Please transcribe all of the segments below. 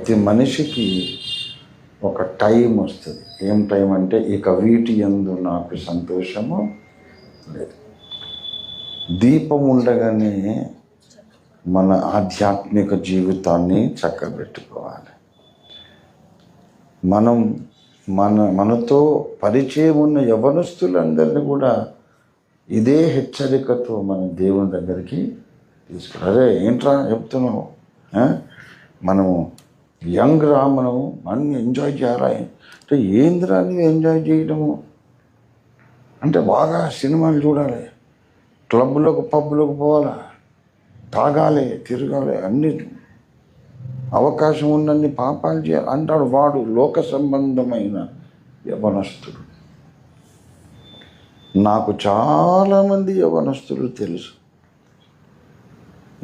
ప్రతి మనిషికి ఒక టైం వస్తుంది. ఏం టైం అంటే, ఇక వీటి యందు నాకు సంతోషము లేదు. దీపం ఉండగానే మన ఆధ్యాత్మిక జీవితాన్ని చక్కబెట్టుకోవాలి. మనతో పరిచయం ఉన్న యవనస్తులందరినీ కూడా ఇదే హెచ్చరికతో మన దేవుని దగ్గరికి అరే ఏంట్రా చెప్తున్నావు, మనము యంగ్ రా, మనము అన్నీ ఎంజాయ్ చేయాలా అంటే, ఏంద్రా నువ్వు ఎంజాయ్ చేయడము అంటే, బాగా సినిమాలు చూడాలి, క్లబ్లోకి పబ్లోకి పోవాలా, తాగాలి, తిరగాలి, అన్ని అవకాశం ఉన్నన్ని పాపాలు చేయాలి అంటాడు వాడు లోక సంబంధమైన యవనస్తుడు. నాకు చాలామంది యవనస్తులు తెలుసు.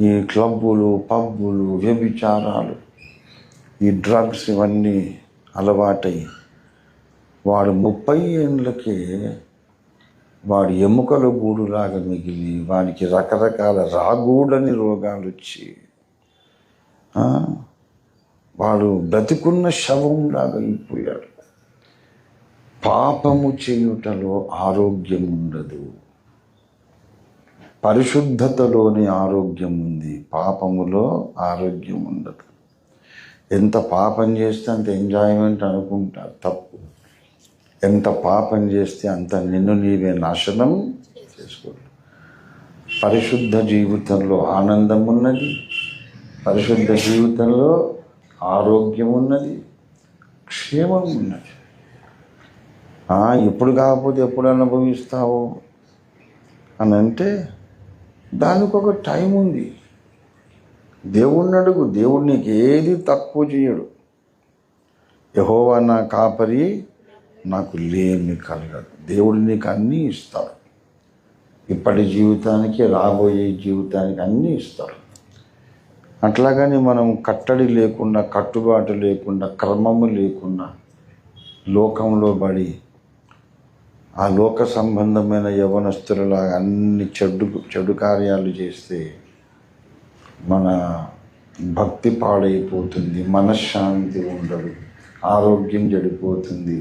ఈ క్లబ్బులు, పబ్బులు, వ్యభిచారాలు, ఈ డ్రగ్స్ ఇవన్నీ అలవాటై వాడు 30 ఏళ్ళకే వాడి ఎముకల గూడులాగా మిగిలి వాడికి రకరకాల రాగూడని రోగాలు వచ్చి వాడు బ్రతికున్న శవంలాగా అయిపోయాడు. పాపము చేయుటలో ఆరోగ్యం ఉండదు, పరిశుద్ధతలోని ఆరోగ్యం ఉంది, పాపములో ఆరోగ్యం ఉండదు. ఎంత పాపం చేస్తే అంత ఎంజాయ్మెంట్ అనుకుంటారు, తప్పు. ఎంత పాపం చేస్తే అంత నిన్ను నీవే నాశనం చేసుకోవాలి. పరిశుద్ధ జీవితంలో ఆనందం ఉన్నది, పరిశుద్ధ జీవితంలో ఆరోగ్యం ఉన్నది, క్షేమం ఉన్నది. ఎప్పుడు కాకపోతే ఎప్పుడు అనుభవిస్తావు అని అంటే దానికి ఒక టైం ఉంది. దేవుణ్ణి అడుగు, దేవుడు నీకు ఏది తక్కువ చేయడు. యెహోవా నా కాపరి, నాకు లేమి కలగదు. దేవుడు నీకు అన్నీ ఇస్తాడు. ఇప్పటి జీవితానికి, రాబోయే జీవితానికి అన్నీ ఇస్తాడు. అట్లాగని మనం కట్టడి లేకుండా, కట్టుబాటు లేకుండా, క్రమము లేకుండా లోకంలో పడి ఆ లోక సంబంధమైన యవనస్తులలాగా అన్ని చెడు కార్యాలు చేస్తే మన భక్తి పాడైపోతుంది, మనశ్శాంతి ఉండదు, ఆరోగ్యం చెడిపోతుంది.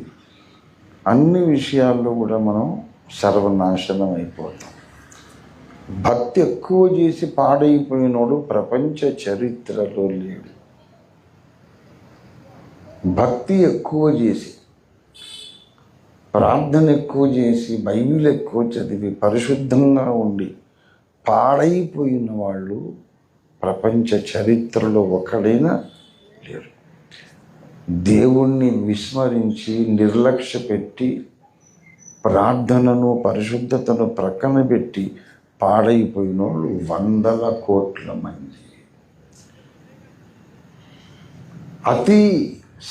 అన్ని విషయాల్లో కూడా మనం సర్వనాశనం అయిపోతాం. భక్తి ఎక్కువ చేసి పాడైపోయినోడు ప్రపంచ చరిత్రలో లేడు. భక్తి ఎక్కువ చేసి, ప్రార్థన ఎక్కువ చేసి, బైబిల్ ఎక్కువ చదివి, పరిశుద్ధంగా ఉండి పాడైపోయిన వాళ్ళు ప్రపంచ చరిత్రలో ఒకడైనా లేరు. దేవుణ్ణి విస్మరించి, నిర్లక్ష్య పెట్టి, ప్రార్థనను, పరిశుద్ధతను ప్రక్కన పెట్టి పాడైపోయిన వాళ్ళు 100 కోట్ల మంది. అతి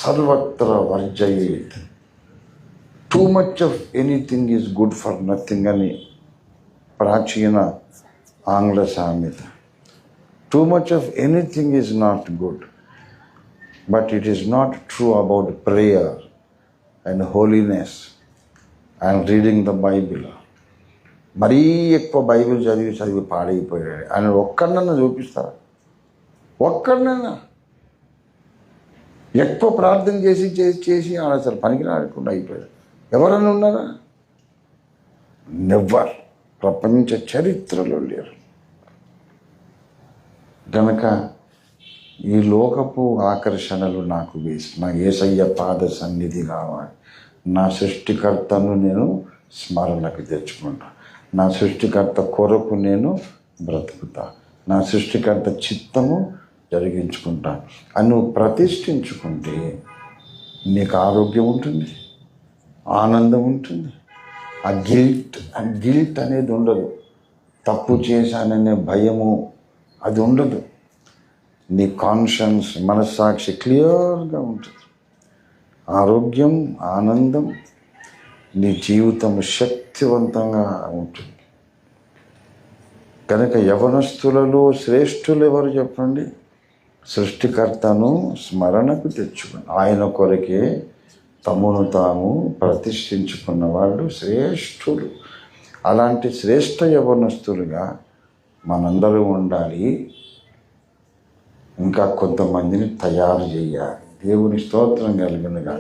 సర్వత్ర వర్జయేత్. Too much of anything is good for nothing అని ప్రాచీన ఆంగ్ల సామెత. Too much of anything is not good, but it is not true about prayer and holiness and reading the Bible. మరీ ఎక్కువ బైబిల్ చదివి పాడైపోయాడు అని ఒక్కడన్నా చూపిస్తారా? ఒక్కడన్నా ఎక్కువ ప్రార్థన చేసి అసలు పనికిరాకుండా అయిపోయాడు ఎవరన్నా ఉన్నారా? నెవర్. ప్రపంచ చరిత్రలో లేరు. కనుక ఈ లోకపు ఆకర్షణలు నాకు వేసి, నా యేసయ్య పాద సన్నిధి కావాలి. నా సృష్టికర్తను నేను స్మరణకు తెచ్చుకుంటా. నా సృష్టికర్త కొరకు నేను బ్రతుకుతా. నా సృష్టికర్త చిత్తము జరిగించుకుంటా అని నువ్వు ప్రతిష్ఠించుకుంటే నీకు ఆరోగ్యం ఉంటుంది, ఆనందం ఉంటుంది. ఆ గిల్ట్ అనేది ఉండదు. తప్పు చేశాననే భయము అది ఉండదు. నీ కాన్షియన్స్, మనస్సాక్షి క్లియర్గా ఉంటుంది. ఆరోగ్యం, ఆనందం, నీ జీవితం శక్తివంతంగా ఉంటుంది. కనుక యవనస్తులలో శ్రేష్ఠులు ఎవరు చెప్పండి? సృష్టికర్తను స్మరణకు తెచ్చుకుని ఆయన కొరకే తమను తాము ప్రతిష్ఠించుకున్న వాళ్ళు శ్రేష్ఠులు. అలాంటి శ్రేష్ఠ యవనస్తులుగా మనందరూ ఉండాలి. ఇంకా కొంతమందిని తయారు చేయాలి. దేవుని స్తోత్రం కలిగినగా.